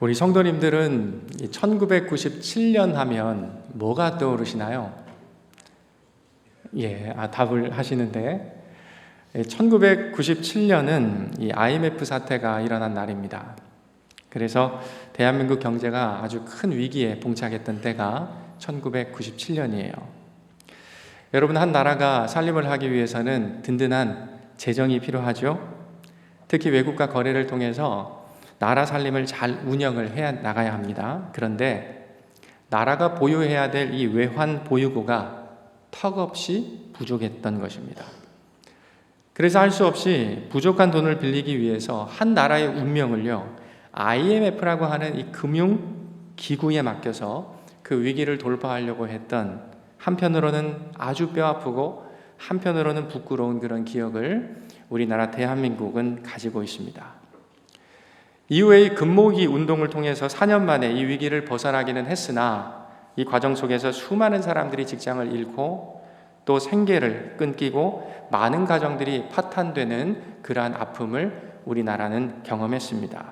우리 성도님들은 1997년 하면 뭐가 떠오르시나요? 답을 하시는데 1997년은 이 IMF 사태가 일어난 날입니다. 그래서 대한민국 경제가 아주 큰 위기에 봉착했던 때가 1997년이에요. 여러분, 한 나라가 살림을 하기 위해서는 든든한 재정이 필요하죠. 특히 외국과 거래를 통해서 나라 살림을 잘 운영을 해 나가야 합니다. 그런데 나라가 보유해야 될 이 외환 보유고가 턱없이 부족했던 것입니다. 그래서 할 수 없이 부족한 돈을 빌리기 위해서 한 나라의 운명을요, IMF라고 하는 이 금융기구에 맡겨서 그 위기를 돌파하려고 했던, 한편으로는 아주 뼈아프고 한편으로는 부끄러운 그런 기억을 우리나라 대한민국은 가지고 있습니다. 이후에 이 금모으기 운동을 통해서 4년 만에 이 위기를 벗어나기는 했으나 이 과정 속에서 수많은 사람들이 직장을 잃고 또 생계를 끊기고 많은 가정들이 파탄되는 그러한 아픔을 우리나라는 경험했습니다.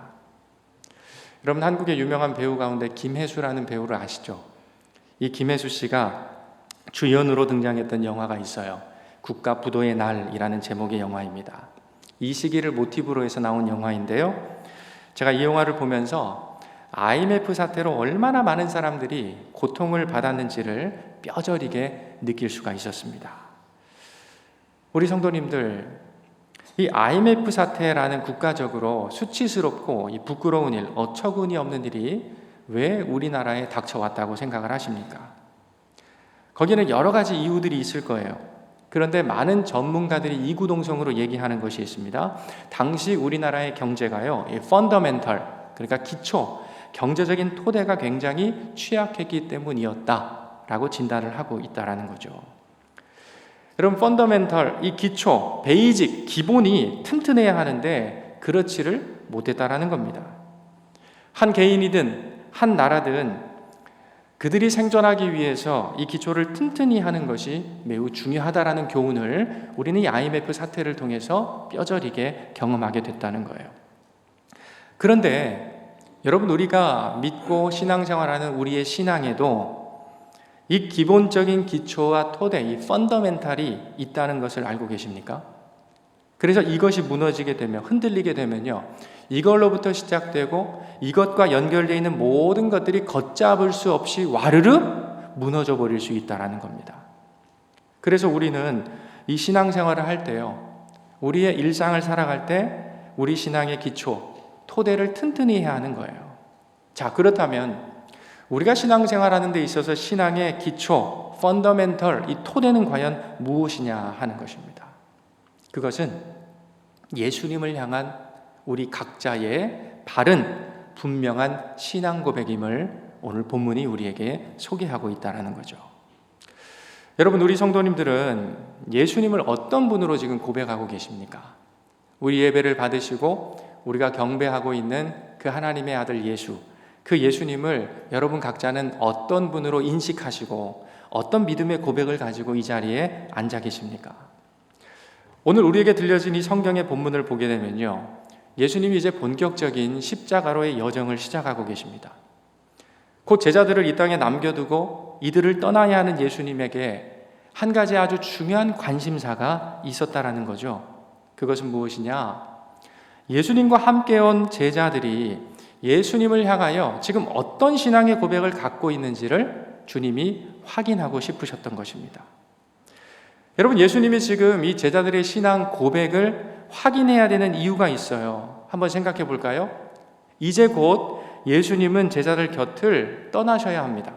여러분, 한국의 유명한 배우 가운데 김혜수라는 배우를 아시죠? 이 김혜수 씨가 주연으로 등장했던 영화가 있어요. 국가 부도의 날이라는 제목의 영화입니다. 이 시기를 모티브로 해서 나온 영화인데요, 제가 이 영화를 보면서 IMF 사태로 얼마나 많은 사람들이 고통을 받았는지를 뼈저리게 느낄 수가 있었습니다. 우리 성도님들, 이 IMF 사태라는 국가적으로 수치스럽고 이 부끄러운 일, 어처구니 없는 일이 왜 우리나라에 닥쳐왔다고 생각을 하십니까? 거기는 여러 가지 이유들이 있을 거예요. 그런데 많은 전문가들이 이구동성으로 얘기하는 것이 있습니다. 당시 우리나라의 경제가요, 펀더멘털, 그러니까 기초, 경제적인 토대가 굉장히 취약했기 때문이었다라고 진단을 하고 있다라는 거죠. 여러분, 펀더멘털, 이 기초, 베이직, 기본이 튼튼해야 하는데 그렇지를 못했다라는 겁니다. 한 개인이든 한 나라든 그들이 생존하기 위해서 이 기초를 튼튼히 하는 것이 매우 중요하다라는 교훈을 우리는 이 IMF 사태를 통해서 뼈저리게 경험하게 됐다는 거예요. 그런데 여러분, 우리가 믿고 신앙생활하는 우리의 신앙에도 이 기본적인 기초와 토대, 이 펀더멘탈이 있다는 것을 알고 계십니까? 그래서 이것이 무너지게 되면, 흔들리게 되면요, 이걸로부터 시작되고 이것과 연결되어 있는 모든 것들이 걷잡을 수 없이 와르르 무너져 버릴 수 있다는 겁니다. 그래서 우리는 이 신앙생활을 할 때요, 우리의 일상을 살아갈 때 우리 신앙의 기초, 토대를 튼튼히 해야 하는 거예요. 자, 그렇다면 우리가 신앙생활하는 데 있어서 신앙의 기초, 펀더멘털, 이 토대는 과연 무엇이냐 하는 것입니다. 그것은 예수님을 향한 우리 각자의 바른 분명한 신앙 고백임을 오늘 본문이 우리에게 소개하고 있다는 거죠. 여러분, 우리 성도님들은 예수님을 어떤 분으로 지금 고백하고 계십니까? 우리 예배를 받으시고 우리가 경배하고 있는 그 하나님의 아들 예수, 그 예수님을 여러분 각자는 어떤 분으로 인식하시고 어떤 믿음의 고백을 가지고 이 자리에 앉아 계십니까? 오늘 우리에게 들려진 이 성경의 본문을 보게 되면요, 예수님이 이제 본격적인 십자가로의 여정을 시작하고 계십니다. 곧 제자들을 이 땅에 남겨두고 이들을 떠나야 하는 예수님에게 한 가지 아주 중요한 관심사가 있었다라는 거죠. 그것은 무엇이냐? 예수님과 함께 온 제자들이 예수님을 향하여 지금 어떤 신앙의 고백을 갖고 있는지를 주님이 확인하고 싶으셨던 것입니다. 여러분, 예수님이 지금 이 제자들의 신앙 고백을 확인해야 되는 이유가 있어요. 한번 생각해 볼까요? 이제 곧 예수님은 제자들 곁을 떠나셔야 합니다.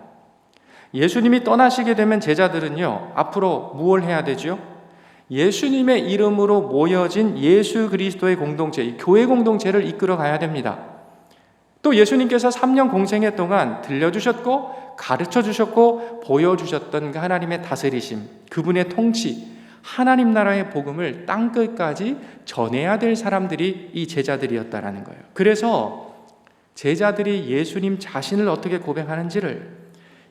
예수님이 떠나시게 되면 제자들은요, 앞으로 무엇을 해야 되죠? 예수님의 이름으로 모여진 예수 그리스도의 공동체, 이 교회 공동체를 이끌어 가야 됩니다. 또 예수님께서 3년 공생애 동안 들려주셨고 가르쳐주셨고 보여주셨던 그 하나님의 다스리심, 그분의 통치, 하나님 나라의 복음을 땅끝까지 전해야 될 사람들이 이 제자들이었다라는 거예요. 그래서 제자들이 예수님 자신을 어떻게 고백하는지를,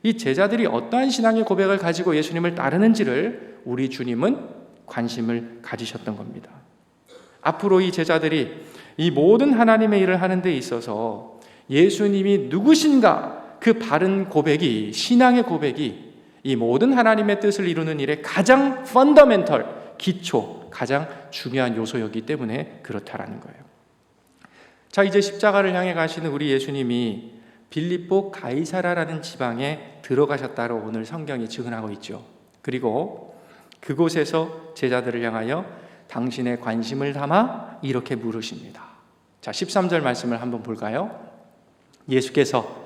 이 제자들이 어떠한 신앙의 고백을 가지고 예수님을 따르는지를 우리 주님은 관심을 가지셨던 겁니다. 앞으로 이 제자들이 이 모든 하나님의 일을 하는 데 있어서 예수님이 누구신가, 그 바른 고백이, 신앙의 고백이 이 모든 하나님의 뜻을 이루는 일에 가장 펀더멘털, 기초, 가장 중요한 요소였기 때문에 그렇다라는 거예요. 자, 이제 십자가를 향해 가시는 우리 예수님이 빌립보 가이사라라는 지방에 들어가셨다고 오늘 성경이 증언하고 있죠. 그리고 그곳에서 제자들을 향하여 당신의 관심을 담아 이렇게 물으십니다. 자, 13절 말씀을 한번 볼까요? 예수께서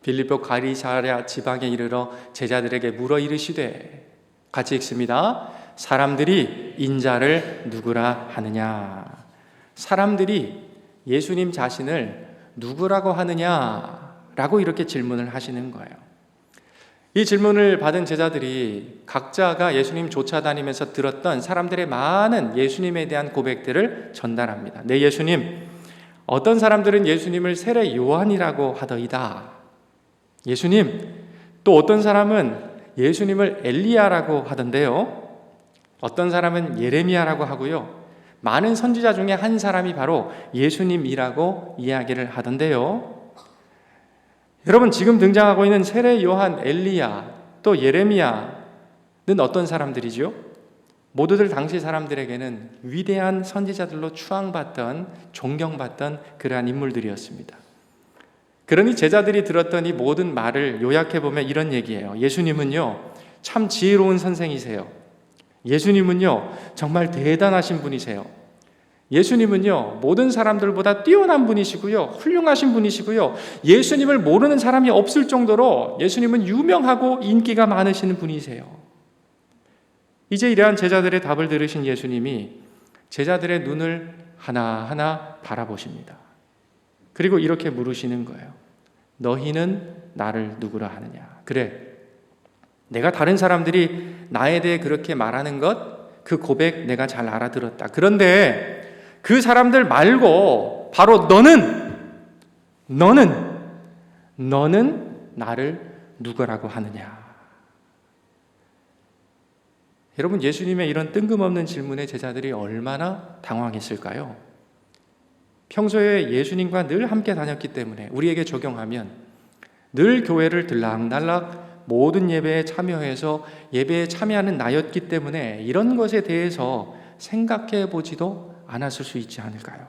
빌립보 가이사랴 지방에 이르러 제자들에게 물어 이르시되, 같이 읽습니다. 사람들이 인자를 누구라 하느냐? 사람들이 예수님 자신을 누구라고 하느냐라고 이렇게 질문을 하시는 거예요. 이 질문을 받은 제자들이 각자가 예수님 쫓아다니면서 들었던 사람들의 많은 예수님에 대한 고백들을 전달합니다. 네, 예수님, 어떤 사람들은 예수님을 세례 요한이라고 하더이다. 예수님, 또 어떤 사람은 예수님을 엘리야라고 하던데요. 어떤 사람은 예레미야라고 하고요. 많은 선지자 중에 한 사람이 바로 예수님이라고 이야기를 하던데요. 여러분, 지금 등장하고 있는 세례 요한, 엘리야, 또 예레미야는 어떤 사람들이죠? 모두들 당시 사람들에게는 위대한 선지자들로 추앙받던, 존경받던 그러한 인물들이었습니다. 그러니 제자들이 들었던 이 모든 말을 요약해보면 이런 얘기예요. 예수님은요, 참 지혜로운 선생이세요. 예수님은요, 정말 대단하신 분이세요. 예수님은요, 모든 사람들보다 뛰어난 분이시고요, 훌륭하신 분이시고요, 예수님을 모르는 사람이 없을 정도로 예수님은 유명하고 인기가 많으신 분이세요. 이제 이러한 제자들의 답을 들으신 예수님이 제자들의 눈을 하나하나 바라보십니다. 그리고 이렇게 물으시는 거예요. 너희는 나를 누구라 하느냐? 그래, 내가 다른 사람들이 나에 대해 그렇게 말하는 것, 그 고백 내가 잘 알아들었다. 그런데 그 사람들 말고 바로 너는 나를 누구라고 하느냐? 여러분, 예수님의 이런 뜬금없는 질문에 제자들이 얼마나 당황했을까요? 평소에 예수님과 늘 함께 다녔기 때문에 우리에게 적용하면 늘 교회를 들락날락 모든 예배에 참여해서 예배에 참여하는 나였기 때문에 이런 것에 대해서 생각해 보지도 않았을 수 있지 않을까요?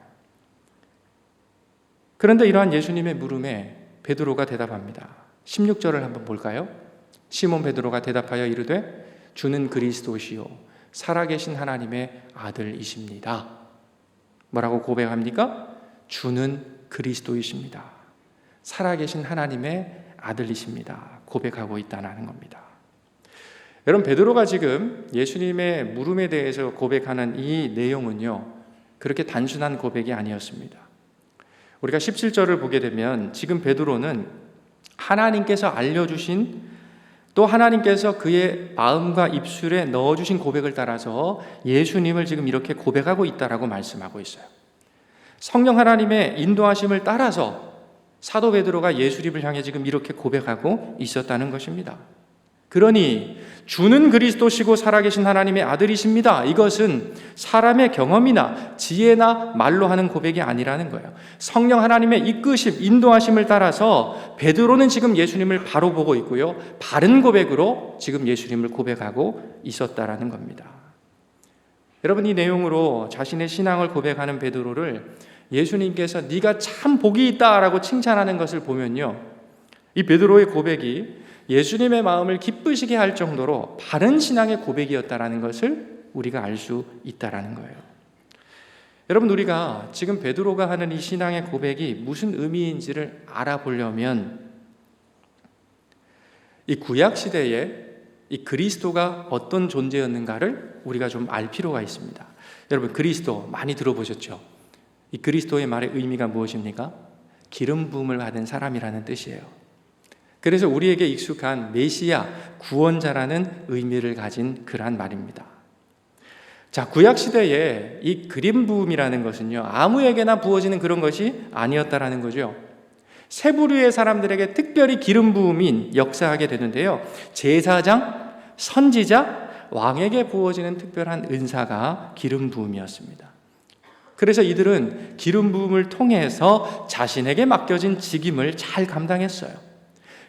그런데 이러한 예수님의 물음에 베드로가 대답합니다. 16절을 한번 볼까요? 시몬 베드로가 대답하여 이르되 주는 그리스도시요 살아계신 하나님의 아들이십니다. 뭐라고 고백합니까? 주는 그리스도이십니다. 살아계신 하나님의 아들이십니다. 고백하고 있다는 겁니다. 여러분, 베드로가 지금 예수님의 물음에 대해서 고백하는 이 내용은요, 그렇게 단순한 고백이 아니었습니다. 우리가 17절을 보게 되면 지금 베드로는 하나님께서 알려주신, 또 하나님께서 그의 마음과 입술에 넣어주신 고백을 따라서 예수님을 지금 이렇게 고백하고 있다라고 말씀하고 있어요. 성령 하나님의 인도하심을 따라서 사도 베드로가 예수님을 향해 지금 이렇게 고백하고 있었다는 것입니다. 그러니 주는 그리스도시고 살아계신 하나님의 아들이십니다. 이것은 사람의 경험이나 지혜나 말로 하는 고백이 아니라는 거예요. 성령 하나님의 이끄심, 인도하심을 따라서 베드로는 지금 예수님을 바로 보고 있고요, 바른 고백으로 지금 예수님을 고백하고 있었다라는 겁니다. 여러분, 이 내용으로 자신의 신앙을 고백하는 베드로를 예수님께서 네가 참 복이 있다라고 칭찬하는 것을 보면요, 이 베드로의 고백이 예수님의 마음을 기쁘시게 할 정도로 바른 신앙의 고백이었다라는 것을 우리가 알 수 있다라는 거예요. 여러분, 우리가 지금 베드로가 하는 이 신앙의 고백이 무슨 의미인지를 알아보려면 이 구약 시대에 이 그리스도가 어떤 존재였는가를 우리가 좀 알 필요가 있습니다. 여러분, 그리스도 많이 들어보셨죠? 이 그리스도의 말의 의미가 무엇입니까? 기름 부음을 받은 사람이라는 뜻이에요. 그래서 우리에게 익숙한 메시아, 구원자라는 의미를 가진 그러한 말입니다. 자, 구약 시대에 이 기름 부음이라는 것은요, 아무에게나 부어지는 그런 것이 아니었다라는 거죠. 세 부류의 사람들에게 특별히 기름 부음인 역사하게 되는데요, 제사장, 선지자, 왕에게 부어지는 특별한 은사가 기름 부음이었습니다. 그래서 이들은 기름 부음을 통해서 자신에게 맡겨진 직임을 잘 감당했어요.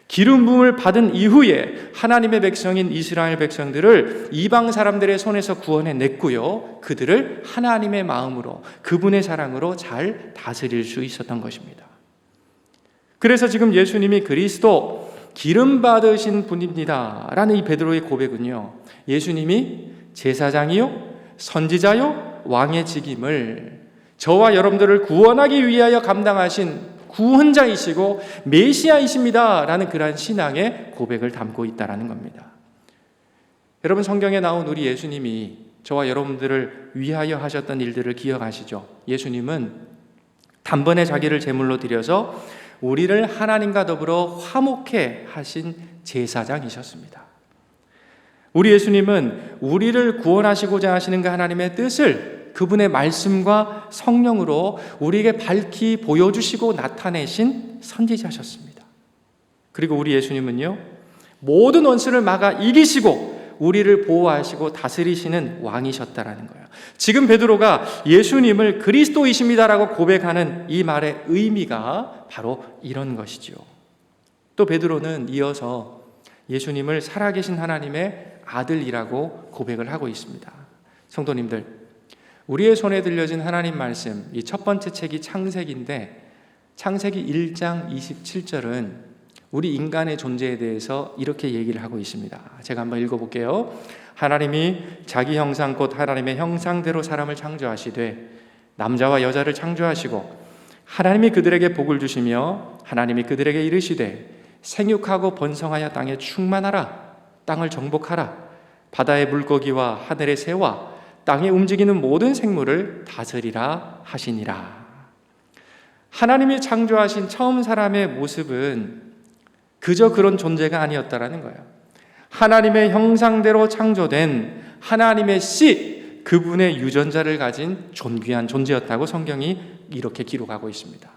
기름 부음을 받은 이후에 하나님의 백성인 이스라엘 백성들을 이방 사람들의 손에서 구원해 냈고요. 그들을 하나님의 마음으로, 그분의 사랑으로 잘 다스릴 수 있었던 것입니다. 그래서 지금 예수님이 그리스도 기름 받으신 분입니다 라는 이 베드로의 고백은요, 예수님이 제사장이요, 선지자요, 왕의 직임을 저와 여러분들을 구원하기 위하여 감당하신 구원자이시고 메시아이십니다 라는 그러한 신앙의 고백을 담고 있다는 겁니다. 여러분, 성경에 나온 우리 예수님이 저와 여러분들을 위하여 하셨던 일들을 기억하시죠? 예수님은 단번에 자기를 제물로 드려서 우리를 하나님과 더불어 화목해 하신 제사장이셨습니다. 우리 예수님은 우리를 구원하시고자 하시는 그 하나님의 뜻을 그분의 말씀과 성령으로 우리에게 밝히 보여주시고 나타내신 선지자셨습니다. 그리고 우리 예수님은요, 모든 원수를 막아 이기시고 우리를 보호하시고 다스리시는 왕이셨다라는 거예요. 지금 베드로가 예수님을 그리스도이십니다라고 고백하는 이 말의 의미가 바로 이런 것이죠. 또 베드로는 이어서 예수님을 살아계신 하나님의 아들이라고 고백을 하고 있습니다. 성도님들, 우리의 손에 들려진 하나님 말씀, 이 첫 번째 책이 창세기인데 창세기 1장 27절은 우리 인간의 존재에 대해서 이렇게 얘기를 하고 있습니다. 제가 한번 읽어볼게요. 하나님이 자기 형상 곧 하나님의 형상대로 사람을 창조하시되 남자와 여자를 창조하시고 하나님이 그들에게 복을 주시며 하나님이 그들에게 이르시되 생육하고 번성하여 땅에 충만하라, 땅을 정복하라, 바다의 물고기와 하늘의 새와 땅에 움직이는 모든 생물을 다스리라 하시니라. 하나님이 창조하신 처음 사람의 모습은 그저 그런 존재가 아니었다라는 거예요. 하나님의 형상대로 창조된 하나님의 씨, 그분의 유전자를 가진 존귀한 존재였다고 성경이 이렇게 기록하고 있습니다.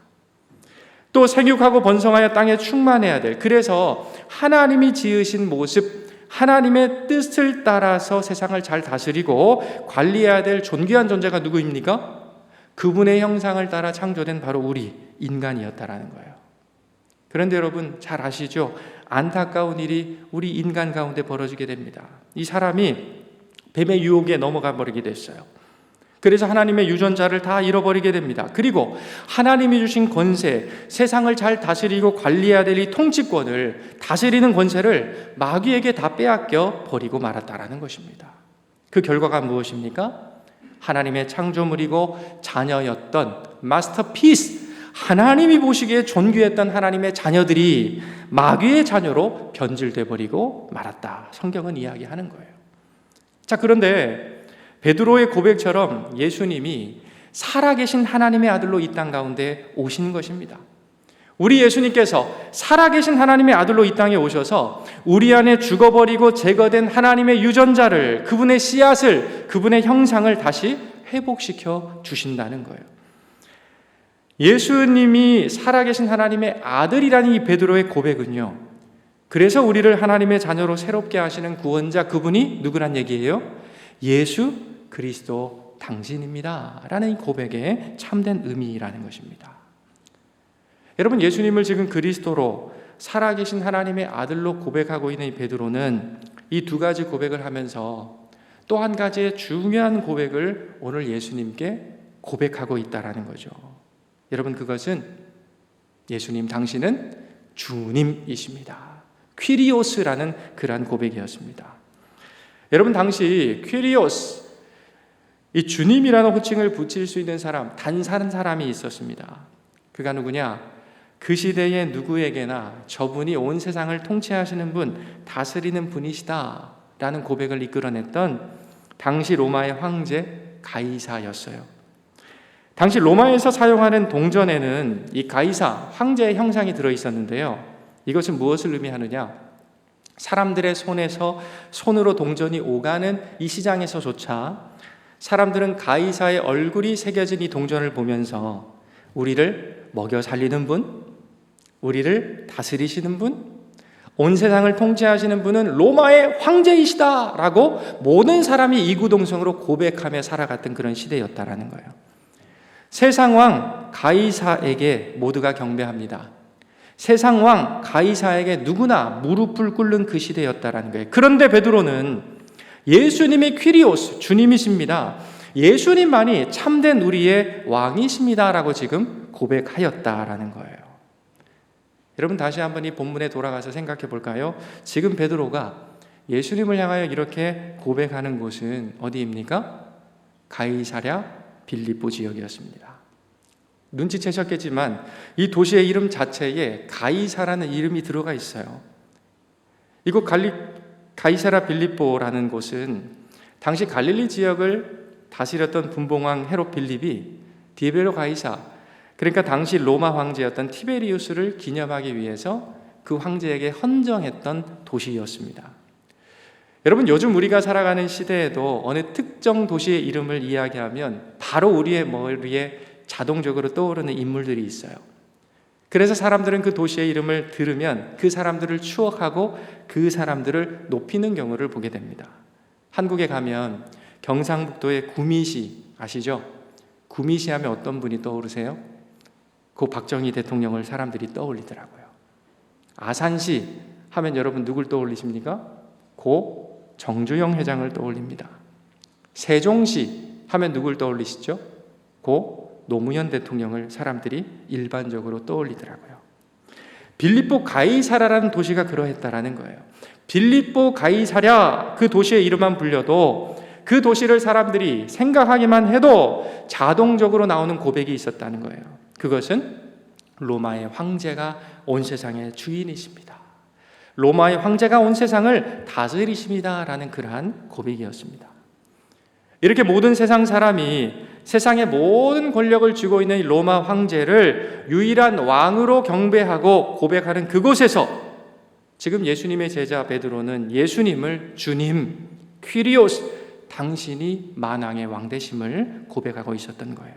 또 생육하고 번성하여 땅에 충만해야 될, 그래서 하나님이 지으신 모습, 하나님의 뜻을 따라서 세상을 잘 다스리고 관리해야 될 존귀한 존재가 누구입니까? 그분의 형상을 따라 창조된 바로 우리 인간이었다라는 거예요. 그런데 여러분 잘 아시죠? 안타까운 일이 우리 인간 가운데 벌어지게 됩니다. 이 사람이 뱀의 유혹에 넘어가 버리게 됐어요. 그래서 하나님의 유전자를 다 잃어버리게 됩니다. 그리고 하나님이 주신 권세, 세상을 잘 다스리고 관리해야 될 이 통치권을, 다스리는 권세를 마귀에게 다 빼앗겨 버리고 말았다라는 것입니다. 그 결과가 무엇입니까? 하나님의 창조물이고 자녀였던 마스터피스, 하나님이 보시기에 존귀했던 하나님의 자녀들이 마귀의 자녀로 변질돼 버리고 말았다. 성경은 이야기하는 거예요. 자, 그런데 베드로의 고백처럼 예수님이 살아계신 하나님의 아들로 이 땅 가운데 오신 것입니다. 우리 예수님께서 살아계신 하나님의 아들로 이 땅에 오셔서 우리 안에 죽어버리고 제거된 하나님의 유전자를, 그분의 씨앗을, 그분의 형상을 다시 회복시켜 주신다는 거예요. 예수님이 살아계신 하나님의 아들이라는 이 베드로의 고백은요, 그래서 우리를 하나님의 자녀로 새롭게 하시는 구원자, 그분이 누구란 얘기예요? 예수 그리스도 당신입니다 라는 이 고백의 참된 의미라는 것입니다. 여러분, 예수님을 지금 그리스도로 살아계신 하나님의 아들로 고백하고 있는 이 베드로는 이 두 가지 고백을 하면서 또 한 가지의 중요한 고백을 오늘 예수님께 고백하고 있다라는 거죠. 여러분, 그것은 예수님 당신은 주님이십니다. 퀴리오스라는 그러한 고백이었습니다. 여러분, 당시 퀴리오스, 이 주님이라는 호칭을 붙일 수 있는 사람, 단사는 사람이 있었습니다. 그가 누구냐? 그 시대의 누구에게나 저분이 온 세상을 통치하시는 분, 다스리는 분이시다 라는 고백을 이끌어냈던 당시 로마의 황제 가이사였어요. 당시 로마에서 사용하는 동전에는 이 가이사, 황제의 형상이 들어있었는데요, 이것은 무엇을 의미하느냐? 사람들의 손에서 손으로 동전이 오가는 이 시장에서조차 사람들은 가이사의 얼굴이 새겨진 이 동전을 보면서 우리를 먹여 살리는 분, 우리를 다스리시는 분, 온 세상을 통치하시는 분은 로마의 황제이시다 라고 모든 사람이 이구동성으로 고백하며 살아갔던 그런 시대였다라는 거예요. 세상 왕 가이사에게 모두가 경배합니다. 세상 왕 가이사에게 누구나 무릎을 꿇는 그 시대였다라는 거예요. 그런데 베드로는 예수님이 퀴리오스, 주님이십니다. 예수님만이 참된 우리의 왕이십니다라고 지금 고백하였다라는 거예요. 여러분, 다시 한번 이 본문에 돌아가서 생각해 볼까요? 지금 베드로가 예수님을 향하여 이렇게 고백하는 곳은 어디입니까? 가이사랴 빌립보 지역이었습니다. 눈치채셨겠지만 이 도시의 이름 자체에 가이사라는 이름이 들어가 있어요. 이곳 가이사랴 빌립보라는 곳은 당시 갈릴리 지역을 다스렸던 분봉왕 헤롯 빌립이 디베로 가이사, 그러니까 당시 로마 황제였던 티베리우스를 기념하기 위해서 그 황제에게 헌정했던 도시였습니다. 여러분, 요즘 우리가 살아가는 시대에도 어느 특정 도시의 이름을 이야기하면 바로 우리의 머리에 자동적으로 떠오르는 인물들이 있어요. 그래서 사람들은 그 도시의 이름을 들으면 그 사람들을 추억하고 그 사람들을 높이는 경우를 보게 됩니다. 한국에 가면 경상북도의 구미시 아시죠? 구미시 하면 어떤 분이 떠오르세요? 고 박정희 대통령을 사람들이 떠올리더라고요. 아산시 하면 여러분 누굴 떠올리십니까? 고 정주영 회장을 떠올립니다. 세종시 하면 누굴 떠올리시죠? 고 노무현 대통령을 사람들이 일반적으로 떠올리더라고요. 빌립보 가이사라라는 도시가 그러했다라는 거예요. 빌립보 가이사랴, 그 도시의 이름만 불려도 그 도시를 사람들이 생각하기만 해도 자동적으로 나오는 고백이 있었다는 거예요. 그것은 로마의 황제가 온 세상의 주인이십니다. 로마의 황제가 온 세상을 다스리십니다라는 그러한 고백이었습니다. 이렇게 모든 세상 사람이 세상의 모든 권력을 쥐고 있는 이 로마 황제를 유일한 왕으로 경배하고 고백하는 그곳에서 지금 예수님의 제자 베드로는 예수님을 주님, 퀴리오스, 당신이 만왕의 왕 되심을 고백하고 있었던 거예요.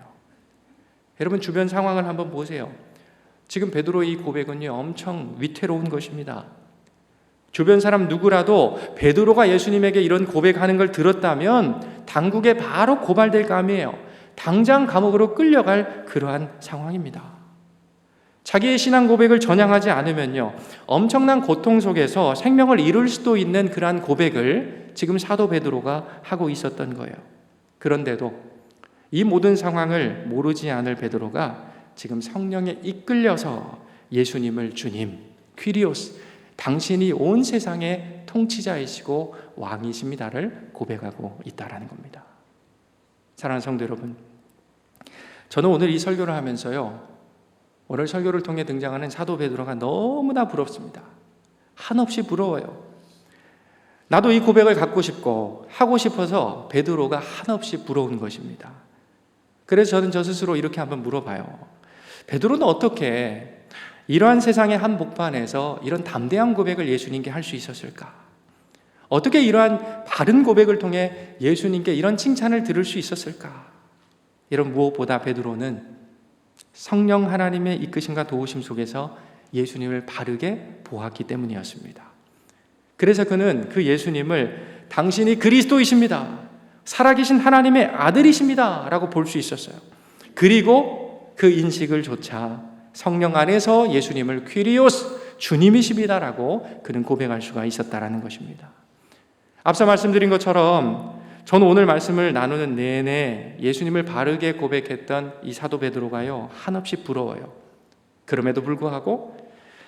여러분, 주변 상황을 한번 보세요. 지금 베드로의 이 고백은요, 엄청 위태로운 것입니다. 주변 사람 누구라도 베드로가 예수님에게 이런 고백하는 걸 들었다면 당국에 바로 고발될 감이에요. 당장 감옥으로 끌려갈 그러한 상황입니다. 자기의 신앙 고백을 전향하지 않으면요, 엄청난 고통 속에서 생명을 잃을 수도 있는 그러한 고백을 지금 사도 베드로가 하고 있었던 거예요. 그런데도 이 모든 상황을 모르지 않을 베드로가 지금 성령에 이끌려서 예수님을 주님, 퀴리오스, 당신이 온 세상의 통치자이시고 왕이십니다를 고백하고 있다라는 겁니다. 사랑하는 성도 여러분, 저는 오늘 이 설교를 하면서요, 오늘 설교를 통해 등장하는 사도 베드로가 너무나 부럽습니다. 한없이 부러워요. 나도 이 고백을 갖고 싶고 하고 싶어서 베드로가 한없이 부러운 것입니다. 그래서 저는 저 스스로 이렇게 한번 물어봐요. 베드로는 어떻게 이러한 세상의 한복판에서 이런 담대한 고백을 예수님께 할 수 있었을까? 어떻게 이러한 바른 고백을 통해 예수님께 이런 칭찬을 들을 수 있었을까? 이런 무엇보다 베드로는 성령 하나님의 이끄심과 도우심 속에서 예수님을 바르게 보았기 때문이었습니다. 그래서 그는 그 예수님을 당신이 그리스도이십니다, 살아계신 하나님의 아들이십니다 라고 볼 수 있었어요. 그리고 그 인식을 조차 성령 안에서 예수님을 퀴리오스, 주님이십니다라고 그는 고백할 수가 있었다라는 것입니다. 앞서 말씀드린 것처럼 저는 오늘 말씀을 나누는 내내 예수님을 바르게 고백했던 이 사도 베드로가요, 한없이 부러워요. 그럼에도 불구하고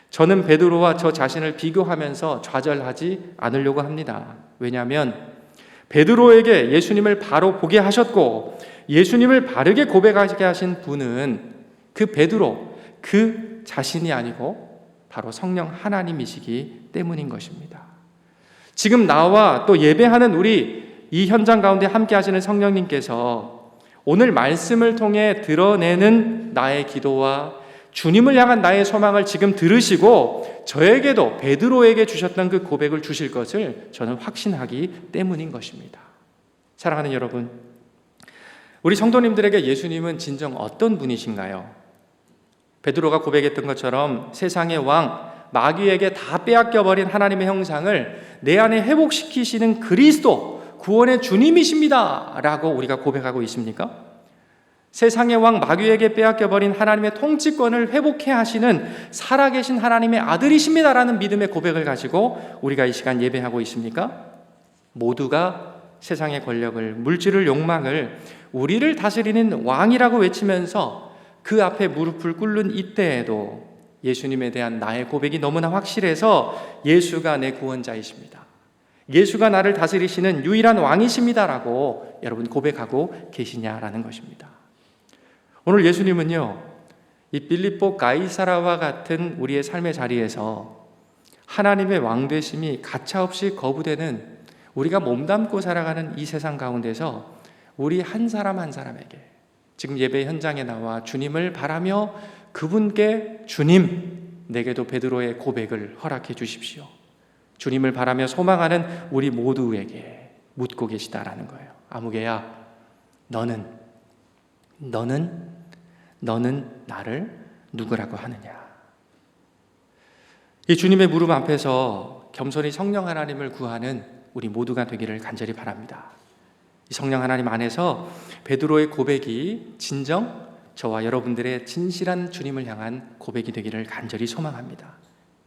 저는 베드로와 저 자신을 비교하면서 좌절하지 않으려고 합니다. 왜냐하면 베드로에게 예수님을 바로 보게 하셨고 예수님을 바르게 고백하게 하신 분은 그 베드로, 그 자신이 아니고 바로 성령 하나님이시기 때문인 것입니다. 지금 나와 또 예배하는 우리 이 현장 가운데 함께 하시는 성령님께서 오늘 말씀을 통해 드러내는 나의 기도와 주님을 향한 나의 소망을 지금 들으시고 저에게도 베드로에게 주셨던 그 고백을 주실 것을 저는 확신하기 때문인 것입니다. 사랑하는 여러분, 우리 성도님들에게 예수님은 진정 어떤 분이신가요? 베드로가 고백했던 것처럼 세상의 왕, 마귀에게 다 빼앗겨버린 하나님의 형상을 내 안에 회복시키시는 그리스도, 구원의 주님이십니다 라고 우리가 고백하고 있습니까? 세상의 왕 마귀에게 빼앗겨버린 하나님의 통치권을 회복해 하시는 살아계신 하나님의 아들이십니다라는 믿음의 고백을 가지고 우리가 이 시간 예배하고 있습니까? 모두가 세상의 권력을, 물질을, 욕망을 우리를 다스리는 왕이라고 외치면서 그 앞에 무릎을 꿇는 이때에도 예수님에 대한 나의 고백이 너무나 확실해서 예수가 내 구원자이십니다, 예수가 나를 다스리시는 유일한 왕이십니다라고 여러분 고백하고 계시냐라는 것입니다. 오늘 예수님은요, 이 빌립보 가이사라와 같은 우리의 삶의 자리에서 하나님의 왕 되심이 가차없이 거부되는 우리가 몸담고 살아가는 이 세상 가운데서 우리 한 사람 한 사람에게 지금 예배 현장에 나와 주님을 바라며 그분께 주님, 내게도 베드로의 고백을 허락해 주십시오, 주님을 바라며 소망하는 우리 모두에게 묻고 계시다라는 거예요. 아무개야, 너는 나를 누구라고 하느냐? 이 주님의 무릎 앞에서 겸손히 성령 하나님을 구하는 우리 모두가 되기를 간절히 바랍니다. 이 성령 하나님 안에서 베드로의 고백이 진정 저와 여러분들의 진실한 주님을 향한 고백이 되기를 간절히 소망합니다.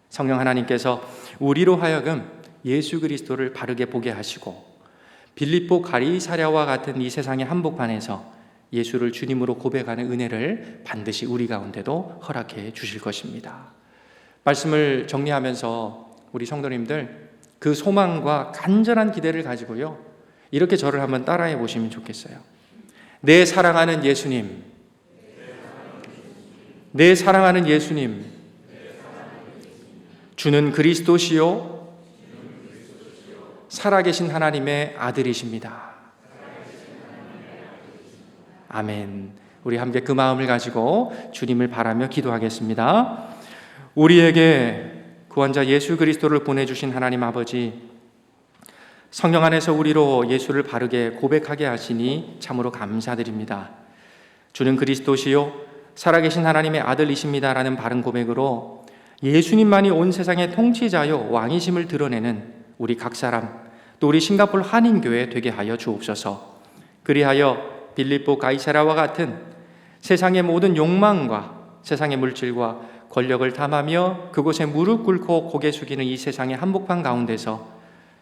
성령 하나님께서 우리로 하여금 예수 그리스도를 바르게 보게 하시고 빌립보 가이사랴와 같은 이 세상의 한복판에서 예수를 주님으로 고백하는 은혜를 반드시 우리 가운데도 허락해 주실 것입니다. 말씀을 정리하면서 우리 성도님들 그 소망과 간절한 기대를 가지고요, 이렇게 저를 한번 따라해 보시면 좋겠어요. 내 사랑하는 예수님, 내 사랑하는 예수님, 주는 그리스도시요 살아계신 하나님의 아들이십니다. 아멘. 우리 함께 그 마음을 가지고 주님을 바라며 기도하겠습니다. 우리에게 구원자 예수 그리스도를 보내주신 하나님 아버지, 성령 안에서 우리로 예수를 바르게 고백하게 하시니 참으로 감사드립니다. 주는 그리스도시요 살아계신 하나님의 아들이십니다라는 바른 고백으로 예수님만이 온 세상의 통치자요 왕이심을 드러내는 우리 각 사람, 또 우리 싱가포르 한인교회 되게 하여 주옵소서. 그리하여 빌립보 가이사랴와 같은 세상의 모든 욕망과 세상의 물질과 권력을 탐하며 그곳에 무릎 꿇고 고개 숙이는 이 세상의 한복판 가운데서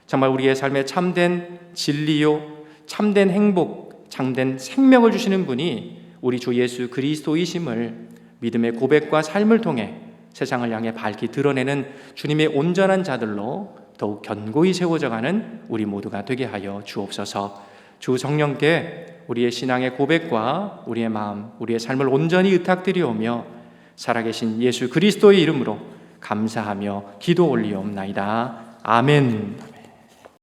정말 우리의 삶에 참된 진리요, 참된 행복, 참된 생명을 주시는 분이 우리 주 예수 그리스도이심을 믿음의 고백과 삶을 통해 세상을 향해 밝히 드러내는 주님의 온전한 자들로 더욱 견고히 세워져가는 우리 모두가 되게 하여 주옵소서. 주 성령께 우리의 신앙의 고백과 우리의 마음, 우리의 삶을 온전히 의탁드리오며 살아계신 예수 그리스도의 이름으로 감사하며 기도 올리옵나이다. 아멘.